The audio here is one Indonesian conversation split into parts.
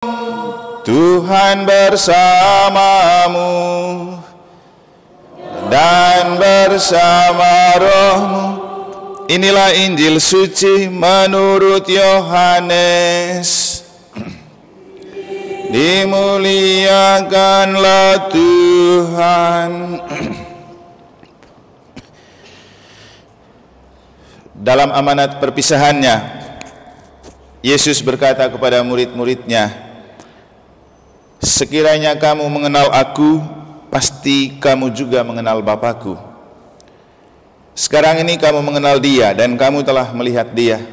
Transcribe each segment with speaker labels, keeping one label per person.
Speaker 1: Tuhan bersamamu dan bersama rohmu. Inilah Injil suci menurut Yohanes. Dimuliakanlah Tuhan. Dalam amanat perpisahannya, Yesus berkata kepada murid-muridnya, sekiranya kamu mengenal aku, pasti kamu juga mengenal Bapa-Ku. Sekarang ini kamu mengenal Dia dan kamu telah melihat Dia.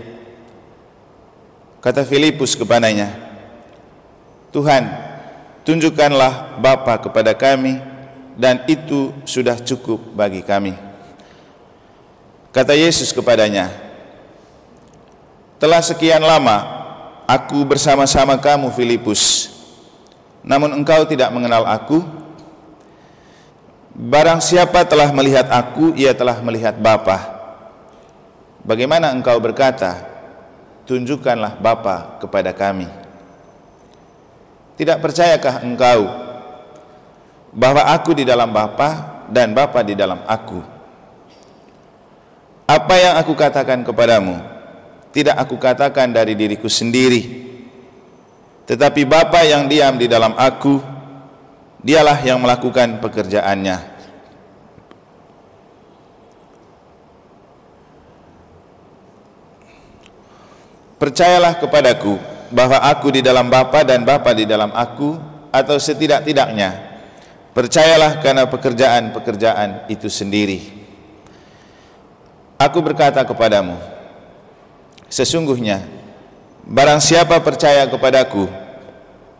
Speaker 1: Kata Filipus kepadanya, Tuhan, tunjukkanlah Bapa kepada kami, dan itu sudah cukup bagi kami. Kata Yesus kepadanya, telah sekian lama aku bersama-sama kamu, Filipus, namun engkau tidak mengenal aku. Barang siapa telah melihat aku, ia telah melihat Bapa. Bagaimana engkau berkata, tunjukkanlah Bapa kepada kami? Tidak percayakah engkau bahwa aku di dalam Bapa dan Bapa di dalam aku? Apa yang aku katakan kepadamu, tidak aku katakan dari diriku sendiri, tetapi Bapa yang diam di dalam aku, Dialah yang melakukan pekerjaannya. Percayalah kepadaku bahwa aku di dalam Bapa dan Bapa di dalam aku, atau setidak-tidaknya percayalah karena pekerjaan-pekerjaan itu sendiri. Aku berkata kepadamu, sesungguhnya barang siapa percaya kepadaku,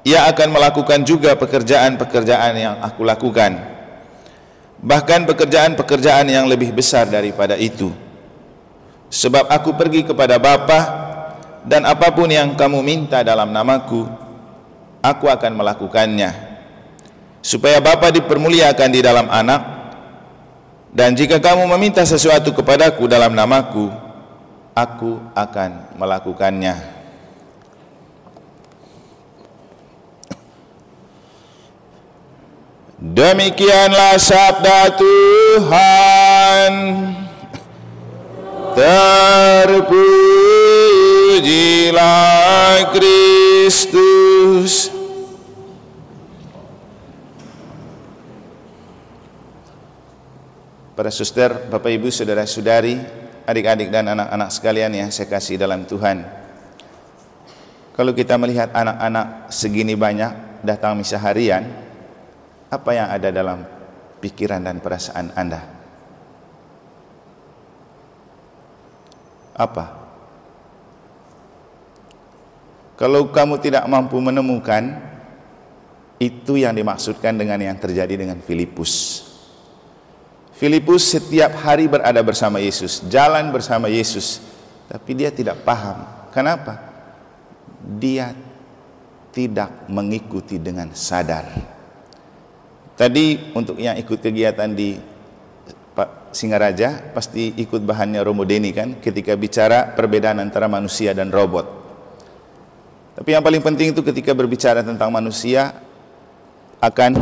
Speaker 1: ia akan melakukan juga pekerjaan-pekerjaan yang aku lakukan, bahkan pekerjaan-pekerjaan yang lebih besar daripada itu. Sebab aku pergi kepada Bapa, dan apapun yang kamu minta dalam namaku, aku akan melakukannya, supaya Bapa dipermuliakan di dalam Anak. Dan jika kamu meminta sesuatu kepadaku dalam namaku, aku akan melakukannya. Demikianlah sabda Tuhan. Terpujilah Kristus. Para suster, Bapak Ibu, saudara-saudari, adik-adik dan anak-anak sekalian yang saya kasih dalam Tuhan. Kalau kita melihat anak-anak segini banyak datang misa harian, apa yang ada dalam pikiran dan perasaan Anda? Apa? Kalau kamu tidak mampu menemukan, itu yang dimaksudkan dengan yang terjadi dengan Filipus. Filipus setiap hari berada bersama Yesus, jalan bersama Yesus, tapi dia tidak paham. Kenapa? Dia tidak mengikuti dengan sadar. Tadi untuk yang ikut kegiatan di Pak Singaraja, pasti ikut bahannya Romo Deni kan, ketika bicara perbedaan antara manusia dan robot. Tapi yang paling penting itu ketika berbicara tentang manusia, akan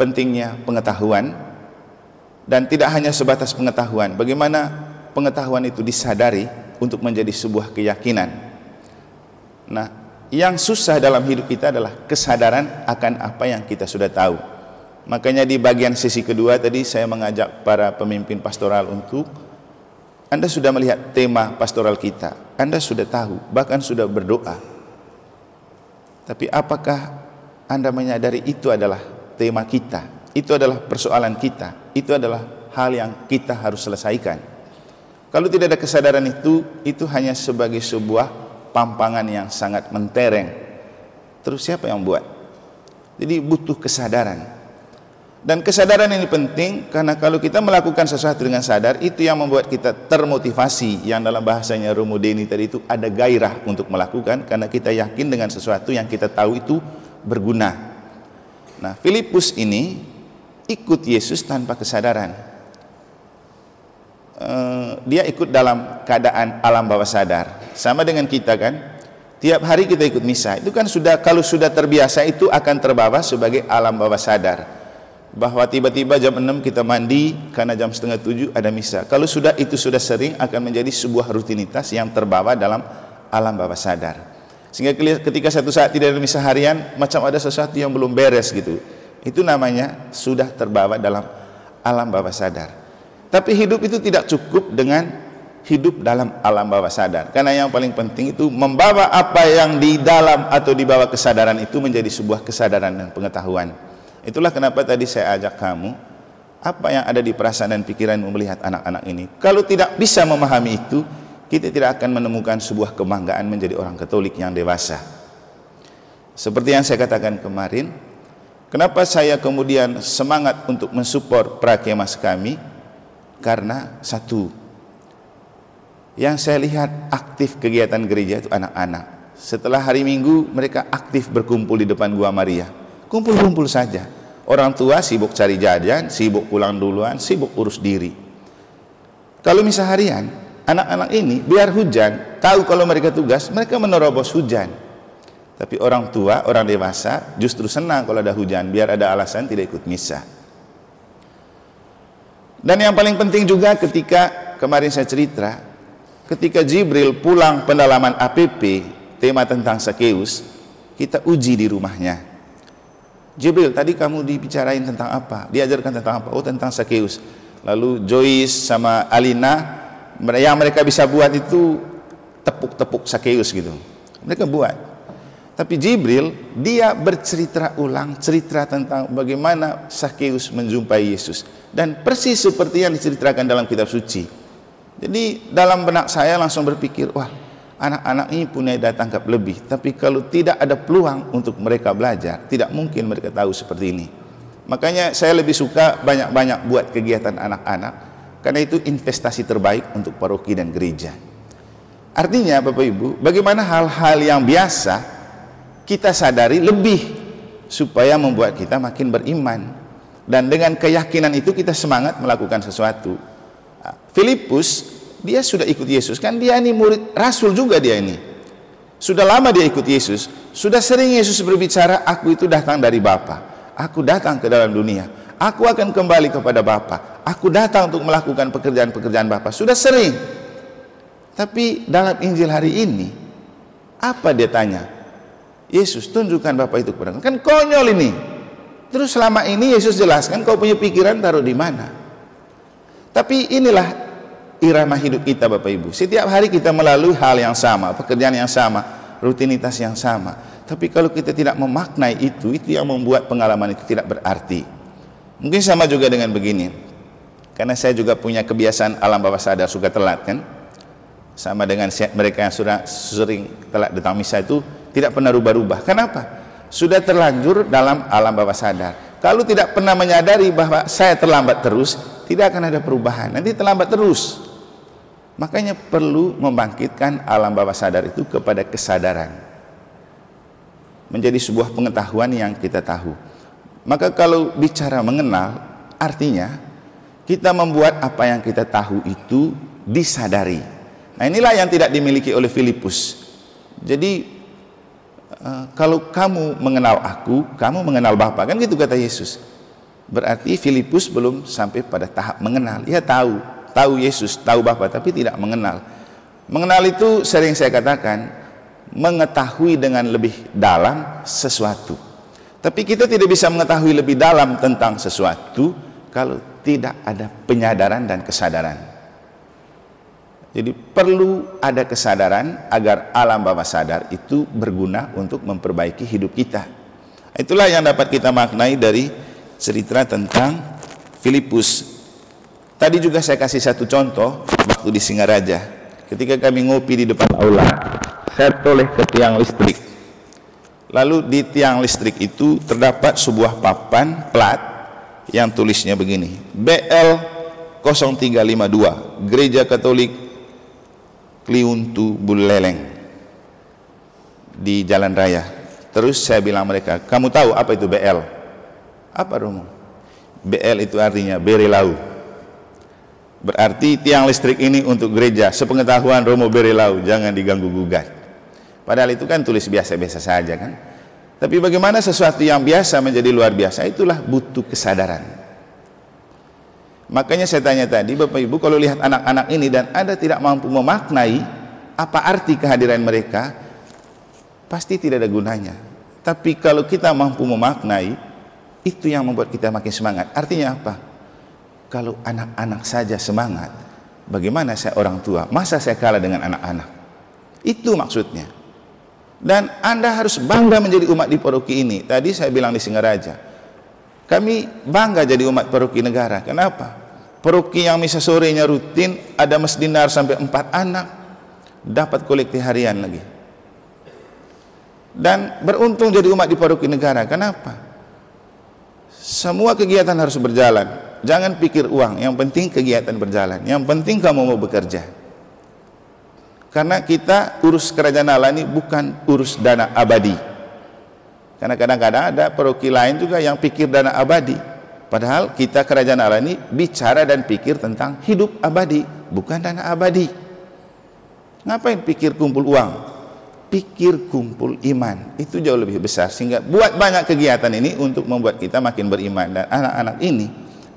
Speaker 1: pentingnya pengetahuan. Dan tidak hanya sebatas pengetahuan, bagaimana pengetahuan itu disadari untuk menjadi sebuah keyakinan. Nah, yang susah dalam hidup kita adalah kesadaran akan apa yang kita sudah tahu. Makanya di bagian sesi kedua tadi saya mengajak para pemimpin pastoral untuk, Anda sudah melihat tema pastoral kita, Anda sudah tahu, bahkan sudah berdoa. Tapi apakah Anda menyadari itu adalah tema kita? Itu adalah persoalan kita, itu adalah hal yang kita harus selesaikan. Kalau tidak ada kesadaran itu hanya sebagai sebuah pampangan yang sangat mentereng. Terus siapa yang buat? Jadi butuh kesadaran. Dan kesadaran ini penting karena kalau kita melakukan sesuatu dengan sadar, itu yang membuat kita termotivasi. Yang dalam bahasanya Romo Deni tadi itu ada gairah untuk melakukan, karena kita yakin dengan sesuatu yang kita tahu itu berguna. Nah, Filipus ini ikut Yesus tanpa kesadaran. Dia ikut dalam keadaan alam bawah sadar. Sama dengan kita kan, Tiap hari kita ikut misa. Itu kan sudah, kalau sudah terbiasa itu akan terbawa sebagai alam bawah sadar. Bahwa tiba-tiba jam 6 kita mandi karena jam setengah 7 ada misa. Kalau sudah itu sudah sering, akan menjadi sebuah rutinitas yang terbawa dalam alam bawah sadar. Sehingga ketika satu saat tidak ada misa harian, macam ada sesuatu yang belum beres gitu. Itu namanya sudah terbawa dalam alam bawah sadar. Tapi hidup itu tidak cukup dengan hidup dalam alam bawah sadar, karena yang paling penting itu membawa apa yang di dalam atau di bawah kesadaran itu menjadi sebuah kesadaran dan pengetahuan. Itulah kenapa tadi saya ajak kamu, apa yang ada di perasaan dan pikiranmu melihat anak-anak ini. Kalau tidak bisa memahami itu, kita tidak akan menemukan sebuah kebanggaan menjadi orang Katolik yang dewasa. Seperti yang saya katakan kemarin, kenapa saya kemudian semangat untuk mensupport prakemas kami, karena satu, yang saya lihat aktif kegiatan gereja itu anak-anak. Setelah hari Minggu mereka aktif berkumpul di depan Gua Maria. Kumpul-kumpul saja. Orang tua sibuk cari jajan, sibuk pulang duluan, sibuk urus diri. Kalau misa harian, anak-anak ini biar hujan, tahu kalau mereka tugas, mereka menerobos hujan. Tapi orang tua, orang dewasa justru senang kalau ada hujan, biar ada alasan tidak ikut misa. Dan yang paling penting juga ketika kemarin saya cerita, ketika Jibril pulang pendalaman APP tema tentang Sakeus, kita uji di rumahnya. Jibril, tadi kamu dibicarain tentang apa? Diajarkan tentang apa? Oh, tentang Sakeus. Lalu Joyce sama Alina, yang mereka bisa buat itu tepuk-tepuk Sakeus gitu. Mereka buat. Tapi Jibril, dia bercerita ulang, cerita tentang bagaimana Sakeus menjumpai Yesus. Dan persis seperti yang diceritakan dalam kitab suci. Jadi dalam benak saya langsung berpikir, wah, anak-anak ini punya daya tangkap lebih. Tapi kalau tidak ada peluang untuk mereka belajar, tidak mungkin mereka tahu seperti ini. Makanya saya lebih suka banyak-banyak buat kegiatan anak-anak, karena itu investasi terbaik untuk paroki dan gereja. Artinya Bapak Ibu, bagaimana hal-hal yang biasa kita sadari lebih, supaya membuat kita makin beriman. Dan dengan keyakinan itu kita semangat melakukan sesuatu. Filipus, dia sudah ikut Yesus, kan dia ini murid rasul juga, dia ini sudah lama dia ikut Yesus, sudah sering Yesus berbicara, aku itu datang dari Bapa, aku datang ke dalam dunia, aku akan kembali kepada Bapa, aku datang untuk melakukan pekerjaan-pekerjaan Bapa, sudah sering. Tapi dalam Injil hari ini, apa dia tanya? Yesus, tunjukkan Bapa itu kepada, kan konyol ini. Terus selama ini Yesus jelaskan, kau punya pikiran taruh di mana? Tapi inilah irama hidup kita Bapak Ibu. Setiap hari kita melalui hal yang sama, pekerjaan yang sama, rutinitas yang sama. Tapi kalau kita tidak memaknai itu yang membuat pengalaman itu tidak berarti. Mungkin sama juga dengan begini. Karena saya juga punya kebiasaan alam bawah sadar, suka telat kan. Sama dengan mereka yang sudah sering telat datang misa itu tidak pernah rubah-rubah. Kenapa? Sudah terlanjur dalam alam bawah sadar. Kalau tidak pernah menyadari bahwa saya terlambat terus, tidak akan ada perubahan, nanti terlambat terus. Makanya perlu membangkitkan alam bawah sadar itu kepada kesadaran, menjadi sebuah pengetahuan yang kita tahu. Maka kalau bicara mengenal, artinya kita membuat apa yang kita tahu itu disadari. Nah, inilah yang tidak dimiliki oleh Filipus. Jadi kalau kamu mengenal aku, kamu mengenal Bapa, kan gitu kata Yesus. Berarti Filipus belum sampai pada tahap mengenal. Ia tahu Yesus, tahu Bapa, tapi tidak mengenal. Mengenal itu sering saya katakan mengetahui dengan lebih dalam sesuatu. Tapi kita tidak bisa mengetahui lebih dalam tentang sesuatu kalau tidak ada penyadaran dan kesadaran. Jadi perlu ada kesadaran agar alam bawah sadar itu berguna untuk memperbaiki hidup kita. Itulah yang dapat kita maknai dari cerita tentang Filipus. Tadi juga saya kasih satu contoh waktu di Singaraja. Ketika kami ngopi di depan aula, saya toleh ke tiang listrik. Lalu di tiang listrik itu terdapat sebuah papan plat yang tulisnya begini, BL 0352, Gereja Katolik Kliuntu Buleleng, di jalan raya. Terus saya bilang mereka, kamu tahu apa itu BL? Apa Romo? BL itu artinya Berelau. Berarti tiang listrik ini untuk gereja. Sepengetahuan Romo Berelau, jangan diganggu gugat. Padahal itu kan tulis biasa-biasa saja kan. Tapi bagaimana sesuatu yang biasa menjadi luar biasa, itulah butuh kesadaran. Makanya saya tanya tadi, Bapak Ibu, kalau lihat anak-anak ini dan Anda tidak mampu memaknai apa arti kehadiran mereka, pasti tidak ada gunanya. Tapi kalau kita mampu memaknai, itu yang membuat kita makin semangat. Artinya apa? Kalau anak-anak saja semangat, bagaimana saya orang tua? Masa saya kalah dengan anak-anak? Itu maksudnya. Dan Anda harus bangga menjadi umat di paroki ini. Tadi saya bilang di Singaraja, kami bangga jadi umat paroki negara. Kenapa? Paroki yang misa sorenya rutin, ada mesdinar sampai 4 anak, dapat kolektif harian lagi. Dan beruntung jadi umat di paroki negara. Kenapa? Semua kegiatan harus berjalan. Jangan pikir uang, yang penting kegiatan berjalan. Yang penting kamu mau bekerja. Karena kita urus kerajaan Allah ini bukan urus dana abadi. Karena kadang-kadang ada paroki lain juga yang pikir dana abadi. Padahal kita kerajaan Allah ini bicara dan pikir tentang hidup abadi, bukan dana abadi. Ngapain pikir kumpul uang? Pikir kumpul iman. Itu jauh lebih besar. Sehingga buat banyak kegiatan ini untuk membuat kita makin beriman. Dan anak-anak ini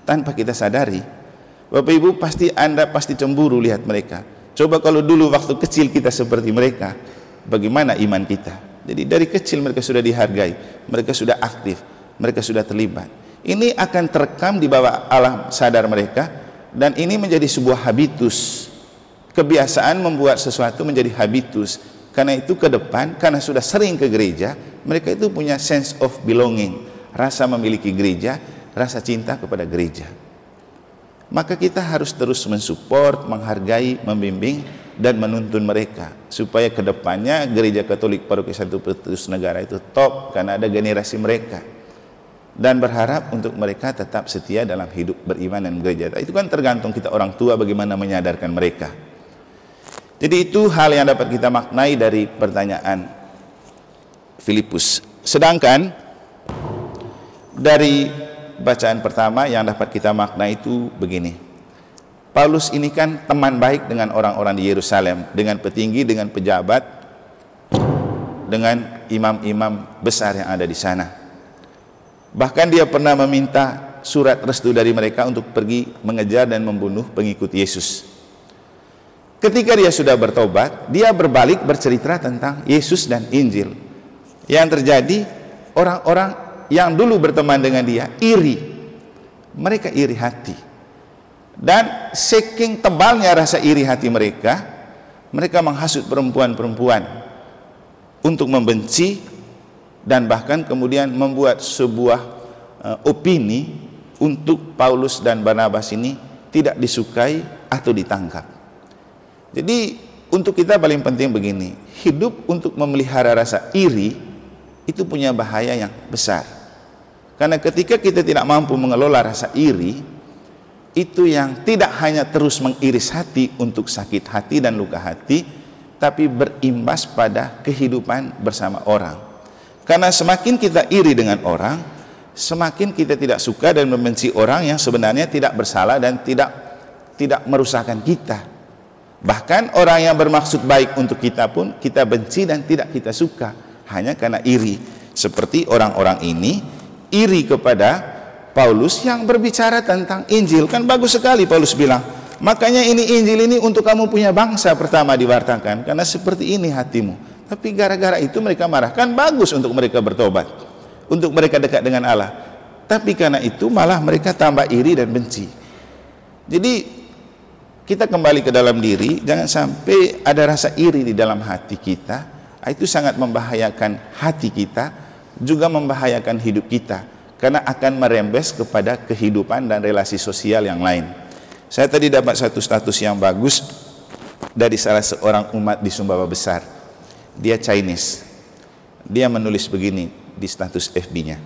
Speaker 1: tanpa kita sadari, Bapak Ibu Anda pasti cemburu lihat mereka. Coba kalau dulu waktu kecil kita seperti mereka, bagaimana iman kita? Jadi dari kecil mereka sudah dihargai, mereka sudah aktif, mereka sudah terlibat. Ini akan terekam di bawah alam sadar mereka, dan ini menjadi sebuah habitus. Kebiasaan membuat sesuatu menjadi habitus. Karena itu ke depan, karena sudah sering ke gereja, mereka itu punya sense of belonging, rasa memiliki gereja, rasa cinta kepada gereja. Maka kita harus terus mensupport, menghargai, membimbing, dan menuntun mereka supaya kedepannya gereja Katolik Paroki Santo Petrus Negara itu top karena ada generasi mereka, dan berharap untuk mereka tetap setia dalam hidup beriman dan gereja. Itu kan tergantung kita orang tua bagaimana menyadarkan mereka. Jadi itu hal yang dapat kita maknai dari pertanyaan Filipus. Sedangkan dari bacaan pertama yang dapat kita makna itu begini. Paulus ini kan teman baik dengan orang-orang di Yerusalem, dengan petinggi, dengan pejabat, dengan imam-imam besar yang ada di sana. Bahkan dia pernah meminta surat restu dari mereka untuk pergi mengejar dan membunuh pengikut Yesus. Ketika dia sudah bertobat, dia berbalik bercerita tentang Yesus dan Injil. Yang terjadi, orang-orang yang dulu berteman dengan dia iri, mereka iri hati, dan saking tebalnya rasa iri hati mereka, mereka menghasut perempuan-perempuan untuk membenci, dan bahkan kemudian membuat sebuah opini untuk Paulus dan Barnabas ini tidak disukai atau ditangkap. Jadi untuk kita paling penting begini, hidup untuk memelihara rasa iri itu punya bahaya yang besar. Karena ketika kita tidak mampu mengelola rasa iri, itu yang tidak hanya terus mengiris hati untuk sakit hati dan luka hati, tapi berimbas pada kehidupan bersama orang. Karena semakin kita iri dengan orang, semakin kita tidak suka dan membenci orang yang sebenarnya tidak bersalah dan tidak merusakkan kita. Bahkan orang yang bermaksud baik untuk kita pun kita benci dan tidak kita suka hanya karena iri. Seperti orang-orang ini iri kepada Paulus yang berbicara tentang Injil. Kan bagus sekali Paulus bilang, makanya ini Injil ini untuk kamu punya bangsa pertama diwartakan, karena seperti ini hatimu. Tapi gara-gara itu mereka marah. Kan bagus untuk mereka bertobat, untuk mereka dekat dengan Allah. Tapi karena itu malah mereka tambah iri dan benci. Jadi kita kembali ke dalam diri, jangan sampai ada rasa iri di dalam hati kita. Itu sangat membahayakan hati kita, juga membahayakan hidup kita, karena akan merembes kepada kehidupan dan relasi sosial yang lain. Saya tadi dapat satu status yang bagus dari salah seorang umat di Sumbawa Besar. Dia Chinese. Dia menulis begini di status FB-nya.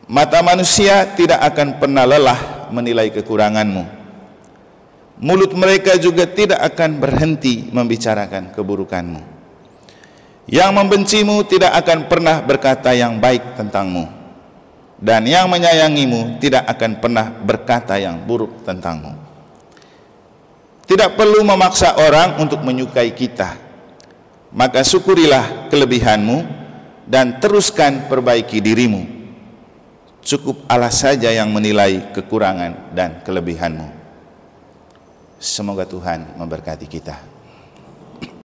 Speaker 1: Mata manusia tidak akan pernah lelah menilai kekuranganmu. Mulut mereka juga tidak akan berhenti membicarakan keburukanmu. Yang membencimu tidak akan pernah berkata yang baik tentangmu, dan yang menyayangimu tidak akan pernah berkata yang buruk tentangmu. Tidak perlu memaksa orang untuk menyukai kita. Maka syukurilah kelebihanmu dan teruskan perbaiki dirimu. Cukup Allah saja yang menilai kekurangan dan kelebihanmu. Semoga Tuhan memberkati kita.